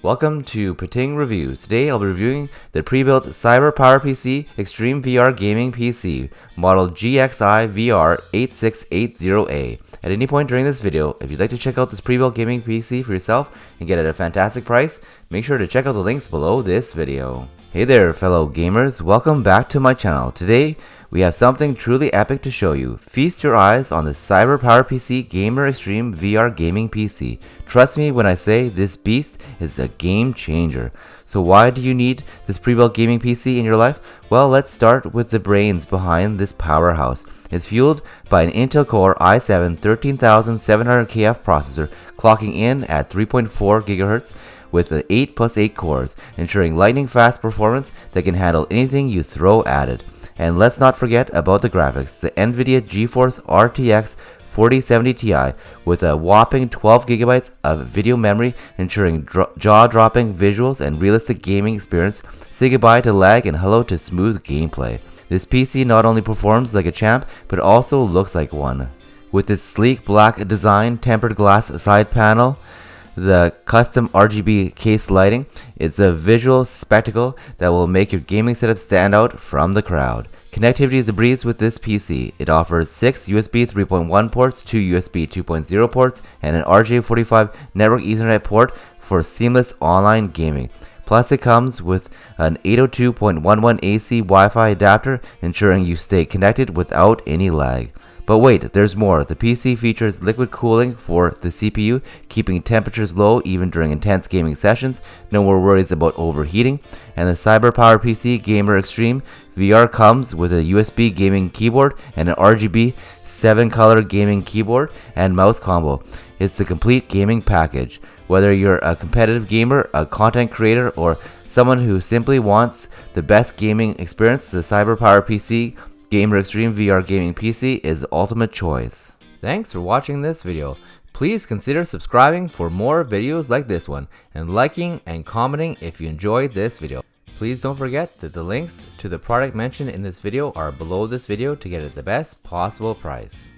Welcome to Pating Reviews. Today I'll be reviewing the pre-built CyberPowerPC Xtreme VR Gaming PC, model GXiVR8680A. At any point during this video, if you'd like to check out this pre-built gaming PC for yourself and get it at a fantastic price, make sure to check out the links below this video. Hey there fellow gamers, welcome back to my channel. Today we have something truly epic to show you. Feast your eyes on the CyberPowerPC Gamer Xtreme VR Gaming PC. Trust me when I say this beast is a game changer. So why do you need this pre-built gaming PC in your life? Well, let's start with the brains behind this powerhouse. It's fueled by an Intel Core i7 13700KF processor clocking in at 3.4 GHz with the 8 plus 8 cores, ensuring lightning fast performance that can handle anything you throw at it. And let's not forget about the graphics, the NVIDIA GeForce RTX 4070 Ti with a whopping 12 GB of video memory, ensuring jaw-dropping visuals and realistic gaming experience. Say goodbye to lag and hello to smooth gameplay. This PC not only performs like a champ, but also looks like one. With its sleek black design, tempered glass side panel, the custom RGB case lighting, it's a visual spectacle that will make your gaming setup stand out from the crowd. Connectivity is a breeze with this PC. It offers 6 USB 3.1 ports, 2 USB 2.0 ports, and an RJ45 network Ethernet port for seamless online gaming. Plus it comes with an 802.11 AC Wi-Fi adapter, ensuring you stay connected without any lag. But wait, there's more. The PC features liquid cooling for the CPU, keeping temperatures low even during intense gaming sessions. No more worries about overheating. And the CyberPowerPC Gamer Xtreme VR comes with a USB gaming keyboard and an RGB 7-color gaming keyboard and mouse combo. It's the complete gaming package. Whether you're a competitive gamer, a content creator, or someone who simply wants the best gaming experience, the CyberPowerPC Gamer Xtreme VR Gaming PC is the ultimate choice. Thanks for watching this video. Please consider subscribing for more videos like this one, and liking and commenting if you enjoyed this video. Please don't forget that the links to the product mentioned in this video are below this video to get it at the best possible price.